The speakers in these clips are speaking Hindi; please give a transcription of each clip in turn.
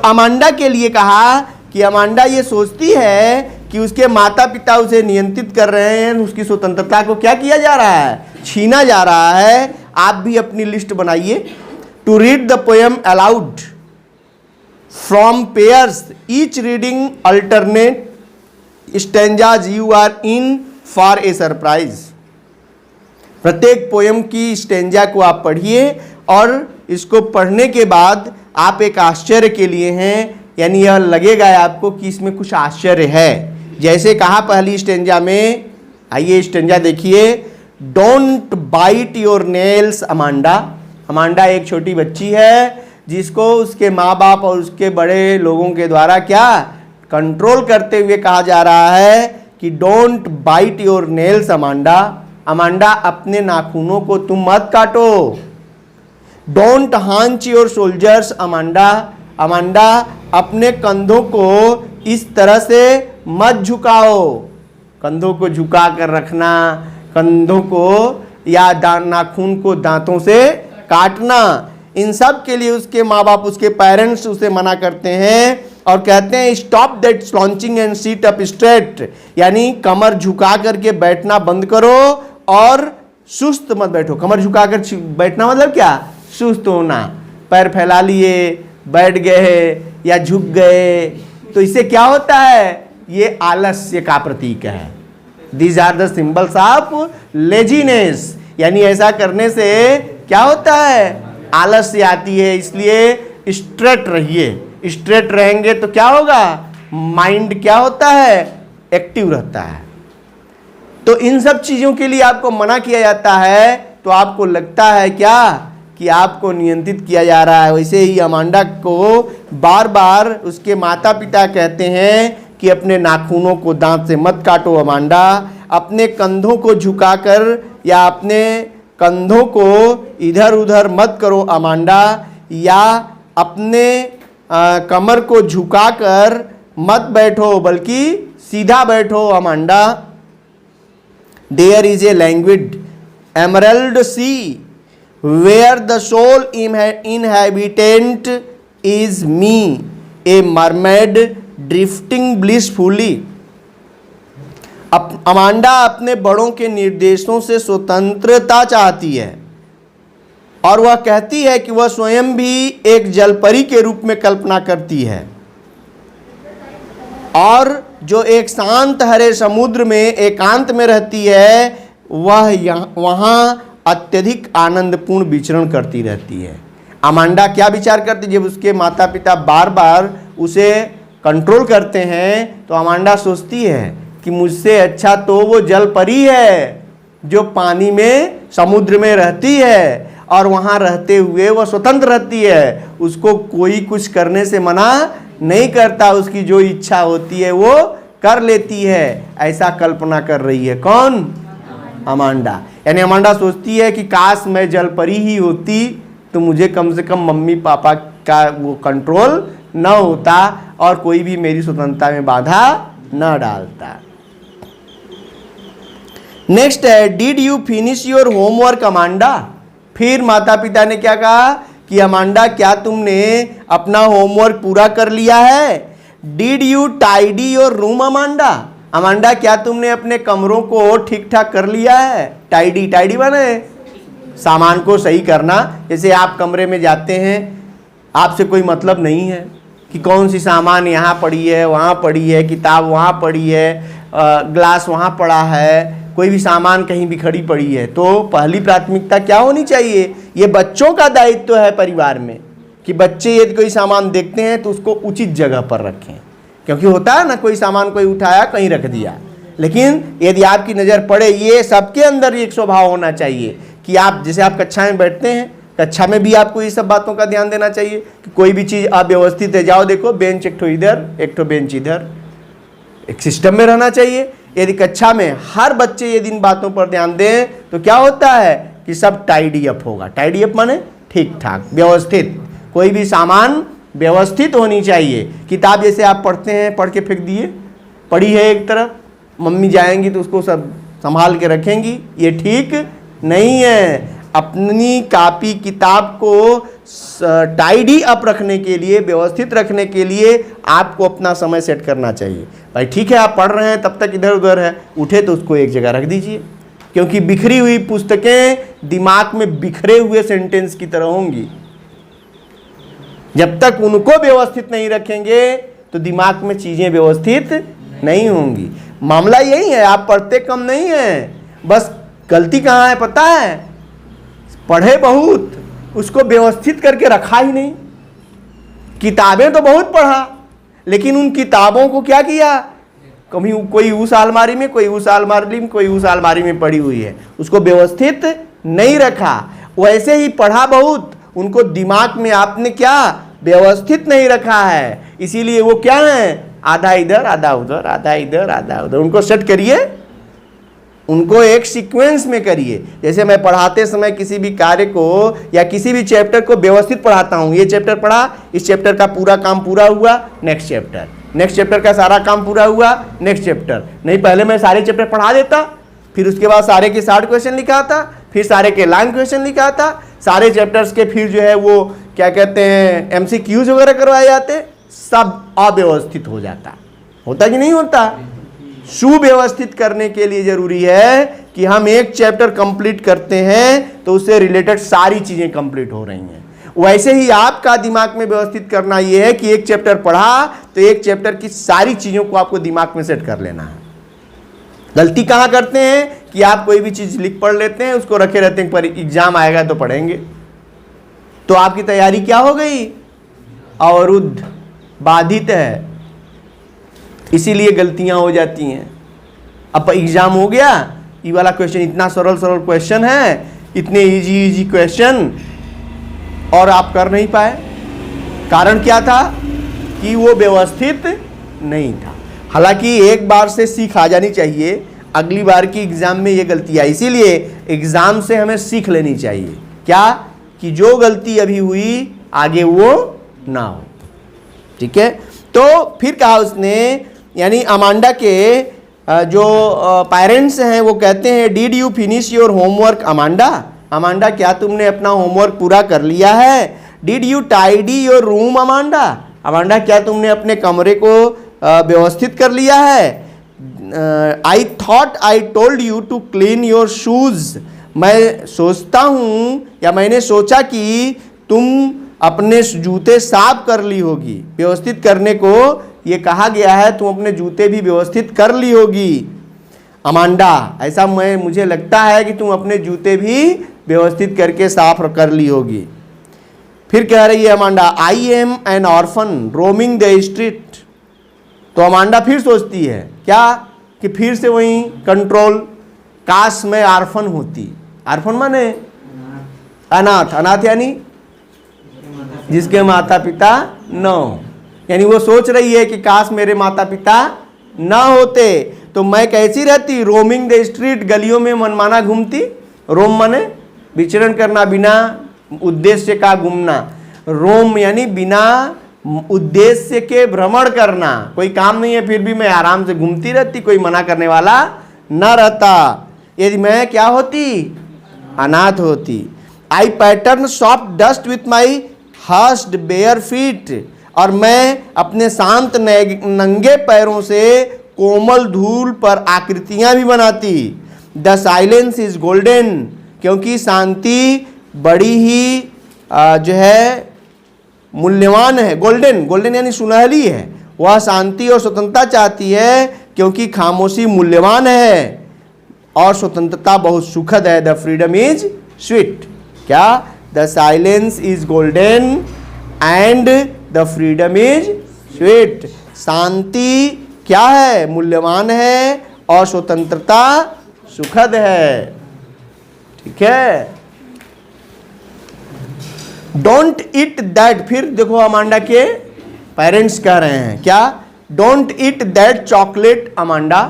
अमांडा के लिए कहा कि अमांडा ये सोचती है कि उसके माता पिता उसे नियंत्रित कर रहे हैं, उसकी स्वतंत्रता को क्या किया जा रहा है, छीना जा रहा है। आप भी अपनी लिस्ट बनाइए। To read the poem aloud from pairs, each reading alternate stanzas, you are in for a surprise. प्रत्येक पोएम की स्टैंजा को आप पढ़िए और इसको पढ़ने के बाद आप एक आश्चर्य के लिए हैं, यानी यह लगेगा आपको कि इसमें कुछ आश्चर्य है। जैसे कहा पहली स्टेंजा में, आइए स्टेंजा देखिए। Don't bite your nails Amanda. Amanda एक छोटी बच्ची है जिसको उसके माँ बाप और उसके बड़े लोगों के द्वारा क्या कंट्रोल करते हुए कहा जा रहा है कि don't bite your nails Amanda. Amanda अपने नाखूनों को तुम मत काटो। Don't hunch your shoulders Amanda. Amanda अपने कंधों को इस तरह से मत झुकाओ। कंधों को झुका कर रखना, कंधों को या नाखून को दांतों से काटना, इन सब के लिए उसके माँ बाप, उसके पेरेंट्स उसे मना करते हैं और कहते हैं stop that slouching and sit up straight, यानी कमर झुका करके बैठना बंद करो और सुस्त मत बैठो। कमर झुका कर बैठना मतलब क्या, सुस्त होना, पैर फैला लिए बैठ गए या झुक गए, तो इससे क्या होता है, ये आलस्य का प्रतीक है। These are the symbols of laziness, यानी ऐसा करने से क्या होता है, आलस्य आती है। इसलिए स्ट्रेट रहिए। स्ट्रेट रहेंगे तो क्या होगा, माइंड क्या होता है, एक्टिव रहता है। तो इन सब चीजों के लिए आपको मना किया जाता है तो आपको लगता है क्या कि आपको नियंत्रित किया जा रहा है। वैसे ही अमांडा को बार बार उसके माता पिता कहते हैं कि अपने नाखूनों को दांत से मत काटो अमांडा, अपने कंधों को झुकाकर या अपने कंधों को इधर उधर मत करो अमांडा, या अपने कमर को झुकाकर मत बैठो बल्कि सीधा बैठो Amanda. There is a languid emerald sea where the sole inhabitant is me, a mermaid drifting blissfully. Amanda अपने बड़ों के निर्देशों से स्वतंत्रता चाहती है और वह कहती है कि वह स्वयं भी एक जलपरी के रूप में कल्पना करती है और जो एक शांत हरे समुद्र में एकांत में रहती है, वह वहाँ अत्यधिक आनंदपूर्ण विचरण करती रहती है। अमांडा क्या विचार करती है, जब उसके माता पिता बार बार उसे कंट्रोल करते हैं तो अमांडा सोचती है कि मुझसे अच्छा तो वो जल परी है जो पानी में समुद्र में रहती है और वहाँ रहते हुए वो स्वतंत्र रहती है, उसको कोई कुछ करने से मना नहीं करता, उसकी जो इच्छा होती है वो कर लेती है। ऐसा कल्पना कर रही है कौन, अमांडा। यानी अमांडा सोचती है कि काश मैं जल परी ही होती तो मुझे कम से कम मम्मी पापा का वो कंट्रोल न होता और कोई भी मेरी स्वतंत्रता में बाधा न डालता। नेक्स्ट है, did you finish your homework Amanda. फिर माता पिता ने क्या कहा कि अमांडा क्या तुमने अपना होमवर्क पूरा कर लिया है। Did you tidy your room Amanda. Amanda क्या तुमने अपने कमरों को ठीक ठाक कर लिया है। टाइडी, टाइडी माने सामान को सही करना। जैसे आप कमरे में जाते हैं, आपसे कोई मतलब नहीं है कि कौन सी सामान यहाँ पड़ी है वहाँ पड़ी है, किताब वहाँ पड़ी है, ग्लास वहाँ पड़ा है, कोई भी सामान कहीं भी खड़ी पड़ी है, तो पहली प्राथमिकता क्या होनी चाहिए, ये बच्चों का दायित्व है परिवार में कि बच्चे यदि कोई सामान देखते हैं तो उसको उचित जगह पर रखें। क्योंकि होता है ना, कोई सामान कोई उठाया कहीं रख दिया, लेकिन यदि आपकी नज़र पड़े, ये सबके अंदर एक स्वभाव होना चाहिए कि आप जैसे आप कक्षा में बैठते हैं, कक्षा में भी आपको ये सब बातों का ध्यान देना चाहिए कि कोई भी चीज़ अव्यवस्थित है, जाओ देखो बेंच एक ठो इधर एक ठो बेंच इधर, एक सिस्टम में रहना चाहिए। यदि कक्षा में हर बच्चे यदि इन बातों पर ध्यान दें तो क्या होता है कि सब टाइडी अप होगा। टाइडी अप माने ठीक ठाक व्यवस्थित, कोई भी सामान व्यवस्थित होनी चाहिए। किताब जैसे आप पढ़ते हैं, पढ़ के फेंक दिए, पढ़ी है एक तरफ, मम्मी जाएंगी तो उसको सब संभाल के रखेंगी, ये ठीक नहीं है। अपनी कापी किताब को टाइडी अप रखने के लिए, व्यवस्थित रखने के लिए आपको अपना समय सेट करना चाहिए। भाई ठीक है, आप पढ़ रहे हैं तब तक इधर उधर है, उठे तो उसको एक जगह रख दीजिए, क्योंकि बिखरी हुई पुस्तकें दिमाग में बिखरे हुए सेंटेंस की तरह होंगी। जब तक उनको व्यवस्थित नहीं रखेंगे तो दिमाग में चीजें व्यवस्थित नहीं होंगी। मामला यही है, आप पढ़ते कम नहीं है, बस गलती कहाँ है पता है, पढ़े बहुत, उसको व्यवस्थित करके रखा ही नहीं। किताबें तो बहुत पढ़ा, लेकिन उन किताबों को क्या किया, कभी कोई उस अलमारी में, कोई उस अलमारी में, कोई उस अलमारी में पड़ी हुई है, उसको व्यवस्थित नहीं रखा। वैसे ही पढ़ा बहुत, उनको दिमाग में आपने क्या व्यवस्थित नहीं रखा है, इसीलिए वो क्या है, आधा इधर आधा उधर, आधा इधर आधा उधर। उनको सेट करिए, उनको एक सीक्वेंस में करिए। जैसे मैं पढ़ाते समय किसी भी कार्य को या किसी भी चैप्टर को व्यवस्थित पढ़ाता हूँ। ये चैप्टर पढ़ा, इस चैप्टर का पूरा काम पूरा हुआ, नेक्स्ट चैप्टर, नेक्स्ट चैप्टर का सारा काम पूरा हुआ, नेक्स्ट चैप्टर। नहीं, पहले मैं सारे चैप्टर पढ़ा देता, फिर उसके बाद सारे के 60 क्वेश्चन लिखाता, फिर सारे के लॉन्ग क्वेश्चन लिखाता, सारे चैप्टर्स के फिर जो है वो क्या कहते हैं MCQs वगैरह करवाए जाते, सब अव्यवस्थित हो जाता। होता कि नहीं होता? सुव्यवस्थित करने के लिए जरूरी है कि हम एक चैप्टर कंप्लीट करते हैं तो उससे रिलेटेड सारी चीजें कंप्लीट हो रही हैं। वैसे ही आपका दिमाग में व्यवस्थित करना यह है कि एक चैप्टर पढ़ा तो एक चैप्टर की सारी चीजों को आपको दिमाग में सेट कर लेना है। गलती कहां करते हैं कि आप कोई भी चीज लिख पढ़ लेते हैं, उसको रखे रहते हैं, पर एग्जाम आएगा तो पढ़ेंगे, तो आपकी तैयारी क्या हो गई, अवरुद्ध, बाधित है। इसीलिए गलतियां हो जाती हैं। अब एग्जाम हो गया, ये वाला क्वेश्चन इतना सरल सरल क्वेश्चन है, इतने इजी इजी क्वेश्चन, और आप कर नहीं पाए। कारण क्या था कि वो व्यवस्थित नहीं था। हालांकि एक बार से सीख आ जानी चाहिए, अगली बार की एग्जाम में ये गलती आई। इसीलिए एग्जाम से हमें सीख लेनी चाहिए, क्या कि जो गलती अभी हुई आगे वो ना हो। ठीक है, तो फिर कहा उसने, यानी अमांडा के जो पेरेंट्स हैं वो कहते हैं, did you finish your homework Amanda? Amanda, क्या तुमने अपना होमवर्क पूरा कर लिया है? Did you tidy your room Amanda? Amanda, क्या तुमने अपने कमरे को व्यवस्थित कर लिया है? I thought I told you to clean your shoes. मैं सोचता हूँ या मैंने सोचा कि तुम अपने जूते साफ कर ली होगी। व्यवस्थित करने को ये कहा गया है, तुम अपने जूते भी व्यवस्थित कर ली होगी अमांडा। ऐसा मुझे लगता है कि तुम अपने जूते भी व्यवस्थित करके साफ कर ली होगी। फिर कह रही है Amanda, I am N orphan roaming the street. तो अमांडा फिर सोचती है क्या कि फिर से वही कंट्रोल, काश मैं ऑर्फन होती। ऑर्फन माने अनाथ, अनाथ यानी जिसके माता पिता न हो। यानी वो सोच रही है कि काश मेरे माता पिता ना होते तो मैं कैसी रहती, रोमिंग द स्ट्रीट, गलियों में मनमाना घूमती। रोम माने विचरण करना, बिना उद्देश्य का घूमना। रोम यानी बिना उद्देश्य के भ्रमण करना, कोई काम नहीं है फिर भी मैं आराम से घूमती रहती, कोई मना करने वाला ना रहता। यदि मैं क्या होती, अनाथ होती। I pattern soft dust with my hushed bare feet. और मैं अपने शांत नंगे पैरों से कोमल धूल पर आकृतियां भी बनाती। द साइलेंस इज गोल्डन, क्योंकि शांति बड़ी ही जो है मूल्यवान है। गोल्डन, गोल्डन यानी सुनहली है। वह शांति और स्वतंत्रता चाहती है क्योंकि खामोशी मूल्यवान है और स्वतंत्रता बहुत सुखद है। The freedom is sweet. क्या? The silence is golden and the freedom is sweet. शांति क्या है? मूल्यवान है और स्वतंत्रता सुखद है। ठीक है, डोंट ईट दैट। फिर देखो अमांडा के पेरेंट्स कह रहे हैं क्या? Don't eat that chocolate Amanda.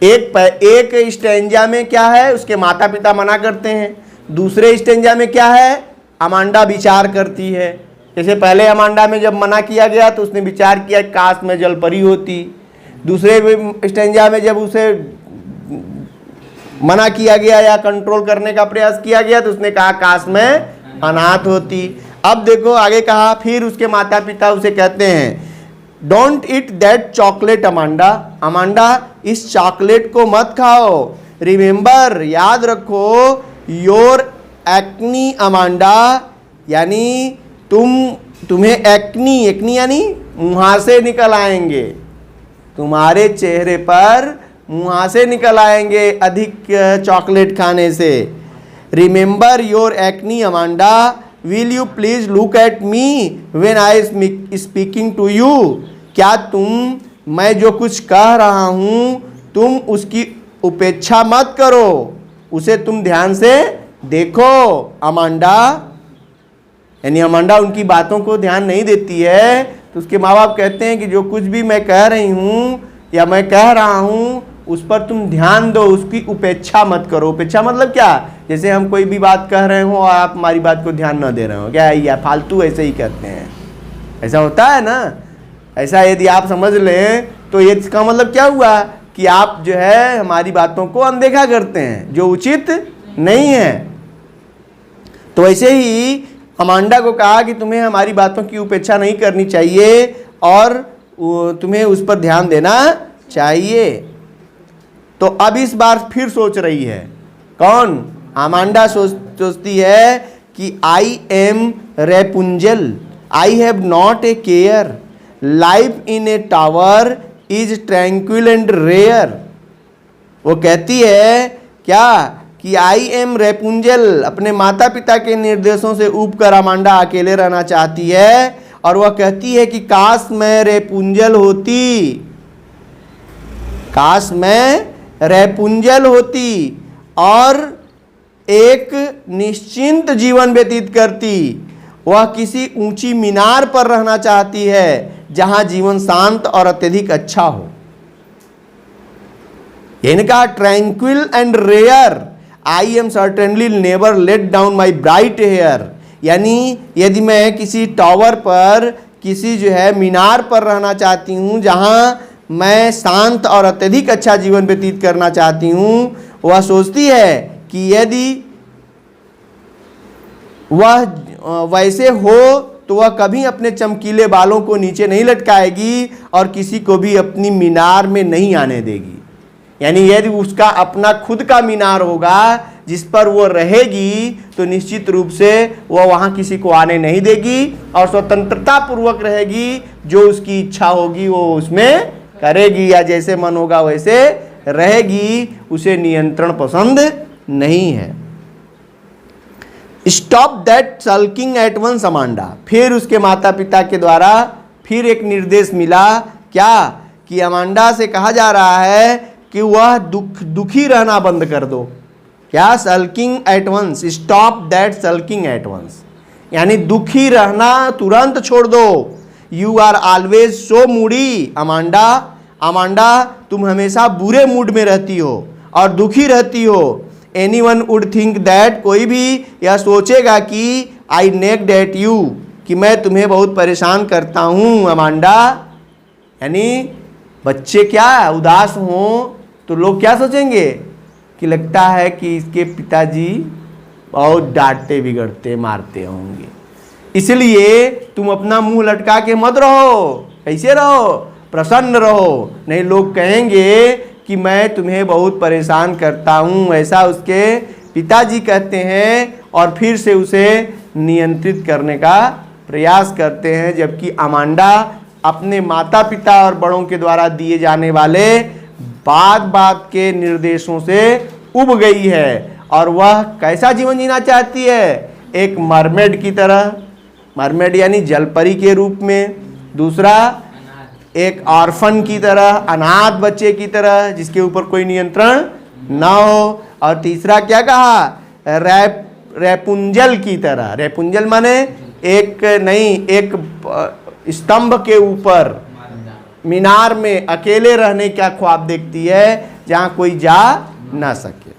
एक स्टेंजा में क्या है, उसके माता पिता मना करते हैं। दूसरे स्टेंजा में क्या है, अमांडा विचार करती है। जैसे पहले अमांडा में जब मना किया गया तो उसने विचार किया काश में जल परी होती। दूसरे स्टेंजा में जब उसे मना किया गया या कंट्रोल करने का प्रयास किया गया, तो उसने कहा काश मैं अनाथ होती। अब देखो आगे कहा, फिर उसके माता पिता उसे कहते हैं don't eat that chocolate Amanda, Amanda इस चॉकलेट को मत खाओ। रिमेंबर याद रखो, योर एक्नी अमांडा, यानी तुम्हें एक्नी, एक्नी यानी मुहासे निकल आएंगे, तुम्हारे चेहरे पर मुहासे निकल आएंगे अधिक चॉकलेट खाने से। Remember your acne Amanda, will you please look at me when I speaking to you, क्या तुम मैं जो कुछ कह रहा हूँ तुम उसकी उपेक्षा मत करो, उसे तुम ध्यान से देखो। अमांडा यानी अमांडा उनकी बातों को ध्यान नहीं देती है, तो उसके माँ बाप कहते हैं कि जो कुछ भी मैं कह रही हूँ या मैं कह रहा हूँ उस पर तुम ध्यान दो, उसकी उपेक्षा मत करो। उपेक्षा मतलब क्या, जैसे हम कोई भी बात कह रहे हो और आप हमारी बात को ध्यान न दे रहे हो, क्या या फालतू ऐसे ही कहते हैं, ऐसा होता है ना। ऐसा यदि आप समझ लें तो ये इसका मतलब क्या हुआ कि आप जो है हमारी बातों को अनदेखा करते हैं, जो उचित नहीं है। तो वैसे ही अमांडा को कहा कि तुम्हें हमारी बातों की उपेक्षा नहीं करनी चाहिए और तुम्हें उस पर ध्यान देना चाहिए। तो अब इस बार फिर सोच रही है, कौन, अमांडा सोचती है कि I am Rapunzel, I have not a care, life in a tower is tranquil and rare. वो कहती है क्या कि आई एम रेपुंजल, अपने माता पिता के निर्देशों से ऊब कर अमांडा अकेले रहना चाहती है, और वह कहती है कि काश मैं रेपुंजल होती, काश मैं रेपुंजल होती और एक निश्चिंत जीवन व्यतीत करती। वह किसी ऊंची मीनार पर रहना चाहती है जहां जीवन शांत और अत्यधिक अच्छा हो। इनका tranquil and rare, I am certainly never let down my bright hair, यानी यदि मैं किसी टावर पर, किसी जो है मीनार पर रहना चाहती हूँ जहां मैं शांत और अत्यधिक अच्छा जीवन व्यतीत करना चाहती हूँ, वह सोचती है कि यदि वह वैसे हो तो वह कभी अपने चमकीले बालों को नीचे नहीं लटकाएगी और किसी को भी अपनी मीनार में नहीं आने देगी। यानी यदि उसका अपना खुद का मीनार होगा जिस पर वो रहेगी तो निश्चित रूप से वह वहाँ किसी को आने नहीं देगी और स्वतंत्रता पूर्वक रहेगी, जो उसकी इच्छा होगी वो उसमें करेगी या जैसे मन होगा वैसे रहेगी, उसे नियंत्रण पसंद नहीं है। Stop that sulking at once Amanda, फिर उसके माता पिता के द्वारा फिर एक निर्देश मिला, क्या कि अमांडा से कहा जा रहा है कि वह दुखी रहना बंद कर दो। क्या, sulking at once, stop that sulking at once, यानी दुखी रहना तुरंत छोड़ दो। You are always so moody Amanda, Amanda तुम हमेशा बुरे मूड में रहती हो और दुखी रहती हो। एनीवन वुड थिंक दैट, कोई भी यह सोचेगा कि आई नेग्ड एट यू, कि मैं तुम्हें बहुत परेशान करता हूँ अमांडा। यानी बच्चे क्या उदास हों तो लोग क्या सोचेंगे कि लगता है कि इसके पिताजी बहुत डांटते बिगड़ते मारते होंगे, इसलिए तुम अपना मुंह लटका के मत रहो। कैसे रहो, प्रसन्न रहो, नहीं लोग कहेंगे कि मैं तुम्हें बहुत परेशान करता हूँ, ऐसा उसके पिताजी कहते हैं और फिर से उसे नियंत्रित करने का प्रयास करते हैं। जबकि अमांडा अपने माता पिता और बड़ों के द्वारा दिए जाने वाले बात बात के निर्देशों से उब गई है और वह कैसा जीवन जीना चाहती है, एक मरमेड की तरह, मरमेड यानी जलपरी के रूप में, दूसरा एक ऑर्फन की तरह, अनाथ बच्चे की तरह जिसके ऊपर कोई नियंत्रण ना हो, और तीसरा क्या कहा, रेपुंजल की तरह। रेपुंजल माने एक नहीं, एक स्तंभ के ऊपर मीनार में अकेले रहने का ख्वाब देखती है जहां कोई जा ना सके।